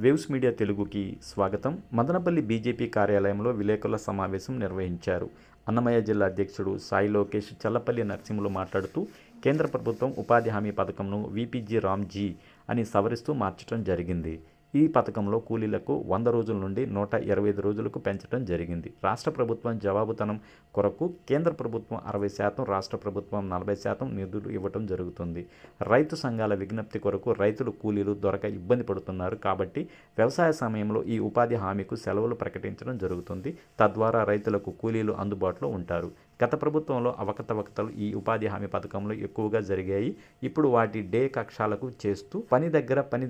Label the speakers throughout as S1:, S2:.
S1: Waves media తెలుగుకి స్వాగతం. Madanapalle BJP కార్యాలయంలో విలేకరుల సమావేశం నిర్వహించారు. అన్నమయ్య జిల్లా అధ్యక్షుడు సాయి లోకేష్ చల్లపల్లి నరసింహులు మాట్లాడుతూ కేంద్ర ప్రభుత్వం ఉపాధి హామీ పథకంను వీపీజీ రామ్జీ అని సవరిస్తూ మార్చడం జరిగింది. ఈ పథకంలో కూలీలకు 100 రోజుల నుండి 125 రోజులకు పెంచడం జరిగింది. రాష్ట్ర ప్రభుత్వం జవాబుతనం కొరకు కేంద్ర ప్రభుత్వం 60%, రాష్ట్ర ప్రభుత్వం 40% నిధులు ఇవ్వటం జరుగుతుంది. రైతు సంఘాల విజ్ఞప్తి కొరకు రైతులు కూలీలు దొరక ఇబ్బంది పడుతున్నారు కాబట్టి వ్యవసాయ సమయంలో ఈ ఉపాధి హామీకు సెలవులు ప్రకటించడం జరుగుతుంది. తద్వారా రైతులకు కూలీలు అందుబాటులో ఉంటారు. గత ప్రభుత్వంలో అవకతవకతలు ఈ ఉపాధి హామీ పథకంలో ఎక్కువగా జరిగాయి. ఇప్పుడు వాటి డే కక్షాలకు చేస్తూ పని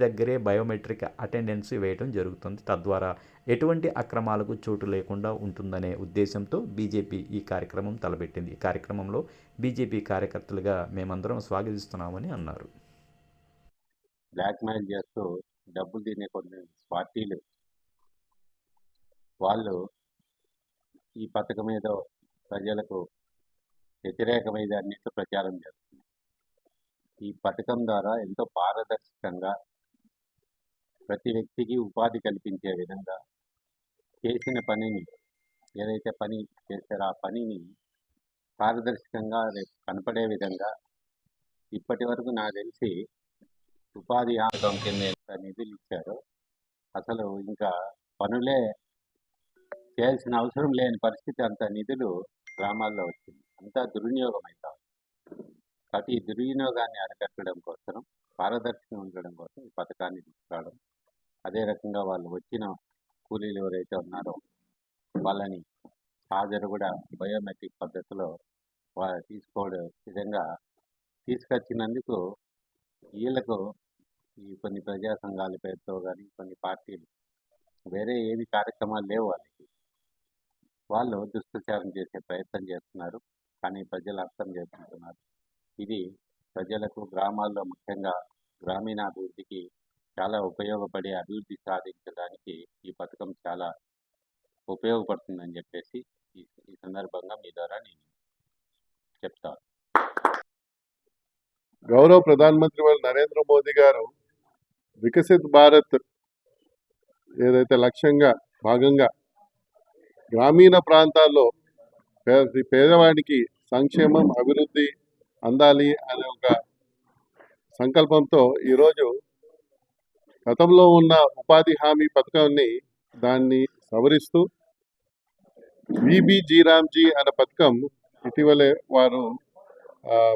S1: దగ్గరే బయోమెట్రిక్ అటెండెన్స్ వేయడం జరుగుతుంది. తద్వారా ఎటువంటి అక్రమాలకు చోటు లేకుండా ఉంటుందనే ఉద్దేశంతో బీజేపీ ఈ కార్యక్రమం తలపెట్టింది. ఈ కార్యక్రమంలో బీజేపీ కార్యకర్తలుగా మేమందరం స్వాగతిస్తున్నామని అన్నారు.
S2: బ్లాక్మెయిల్ చేస్తూ డబ్బులు తినే కొన్ని పార్టీలు వాళ్ళు ఈ పథకం మీద ప్రజలకు వ్యతిరేకమైన అన్నింటిలో ప్రచారం చేస్తుంది. ఈ పథకం ద్వారా ఎంతో పారదర్శకంగా ప్రతి వ్యక్తికి ఉపాధి కల్పించే విధంగా చేసిన పనిని ఏదైతే పని చేశారో ఆ పనిని పారదర్శకంగా రేపు కనపడే విధంగా ఇప్పటి వరకు నాకు తెలిసి ఉపాధి హామీ కింద ఎంత నిధులు ఇచ్చారో అసలు ఇంకా పనులే చేయాల్సిన అవసరం లేని పరిస్థితి, అంత నిధులు గ్రామాల్లో వచ్చింది. అంతా దుర్వినియోగం అవుతాం. కాబట్టి ఈ దుర్వినియోగాన్ని అరికట్టడం కోసం, పారదర్శకంగా ఉండడం కోసం ఈ పథకాన్ని తీసుకురావడం, అదే రకంగా వాళ్ళు వచ్చిన కూలీలు ఎవరైతే ఉన్నారో వాళ్ళని హాజరు కూడా బయోమెట్రిక్ పద్ధతిలో తీసుకోవడం విధంగా తీసుకొచ్చినందుకు వీళ్ళకు ఈ కొన్ని ప్రజా సంఘాల పేరుతో కానీ కొన్ని పార్టీలు వేరే ఏమి కార్యక్రమాలు లేవు. వాళ్ళు దుష్ప్రచారం చేసే ప్రయత్నం చేస్తున్నారు. కానీ ప్రజలు అర్థం చేసుకుంటున్నారు. ఇది ప్రజలకు గ్రామాల్లో ముఖ్యంగా గ్రామీణాభివృద్ధికి చాలా ఉపయోగపడే అభివృద్ధి సాధించడానికి ఈ పథకం చాలా ఉపయోగపడుతుందని చెప్పేసి ఈ సందర్భంగా మీ ద్వారా నేను చెప్తాను.
S3: గౌరవ ప్రధానమంత్రి నరేంద్ర మోదీ గారు వికసిత్ భారత్ ఏదైతే లక్ష్యంగా భాగంగా గ్రామీణ ప్రాంతాల్లో పేదవాడికి సంక్షేమం, అభివృద్ధి అందాలి అనే ఒక సంకల్పంతో ఈరోజు గతంలో ఉన్న ఉపాధి హామీ పథకాన్ని దాన్ని సవరిస్తూ వీబీజీ రామ్జీ అనే పథకం ఇటీవలే వారు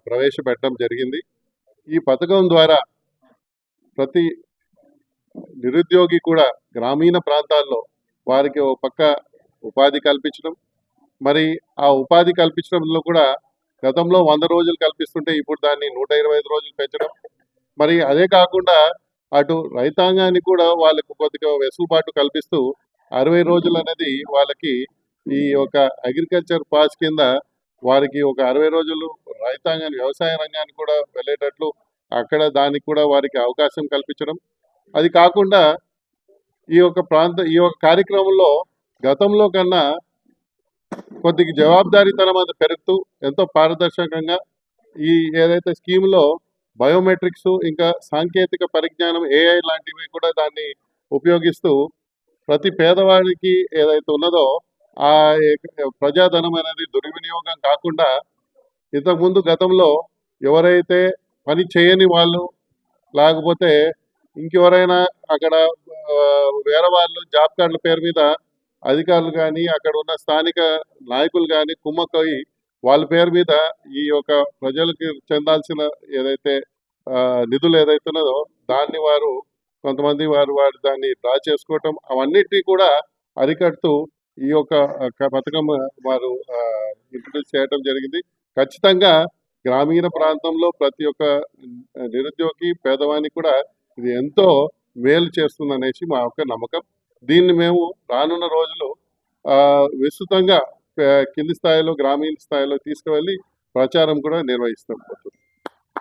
S3: ప్రవేశపెట్టడం జరిగింది. ఈ పథకం ద్వారా ప్రతి నిరుద్యోగి కూడా గ్రామీణ ప్రాంతాల్లో వారికి ఒక పక్క ఉపాధి కల్పించడం, మరి ఆ ఉపాధి కల్పించడంలో కూడా గతంలో 100 రోజులు కల్పిస్తుంటే ఇప్పుడు దాన్ని 125 రోజులు పెంచడం, మరి అదే కాకుండా అటు రైతాంగాన్ని కూడా వాళ్ళకు కొద్దిగా వెసులుబాటు కల్పిస్తూ 60 రోజులు అనేది వాళ్ళకి ఈ యొక్క అగ్రికల్చర్ పాస్ కింద వారికి ఒక 60 రోజులు రైతాంగాన్ని వ్యవసాయ రంగాన్ని కూడా వెళ్ళేటట్లు అక్కడ దానికి కూడా వారికి అవకాశం కల్పించడం. అది కాకుండా ఈ యొక్క కార్యక్రమంలో గతంలో కన్నా కొద్దిగా జవాబుదారీతనం అది పెరుగుతూ ఎంతో పారదర్శకంగా ఈ ఏదైతే స్కీమ్లో బయోమెట్రిక్స్ ఇంకా సాంకేతిక పరిజ్ఞానం ఏఐ లాంటివి కూడా దాన్ని ఉపయోగిస్తూ ప్రతి పేదవాడికి ఏదైతే ఉన్నదో ఆ ప్రజాధనం అనేది దుర్వినియోగం కాకుండా, ఇంతకుముందు గతంలో ఎవరైతే పని చేయని వాళ్ళు లేకపోతే ఇంకెవరైనా అక్కడ వేరే వాళ్ళు జాబ్ కార్డుల పేరు మీద అధికారులు కానీ అక్కడ ఉన్న స్థానిక నాయకులు కానీ కుమ్మక్కయి వాళ్ళ పేరు మీద ఈ యొక్క ప్రజలకి చెందాల్సిన ఏదైతే నిధులు ఏదైతే ఉన్నదో దాన్ని కొంతమంది వారు దాన్ని డ్రా చేసుకోవటం, అవన్నిటినీ కూడా అరికడుతూ ఈ యొక్క పథకం వారు ఇంట్రడ్యూస్ చేయడం జరిగింది. ఖచ్చితంగా గ్రామీణ ప్రాంతంలో ప్రతి ఒక్క నిరుద్యోగి పేదవానికి కూడా ఇది ఎంతో మేలు చేస్తుందనేసి మా యొక్క నమ్మకం. దీన్ని మేము రానున్న రోజులు విస్తృతంగా కింది స్థాయిలో గ్రామీణ స్థాయిలో తీసుకువెళ్ళి ప్రచారం కూడా నిర్వహిస్తాం.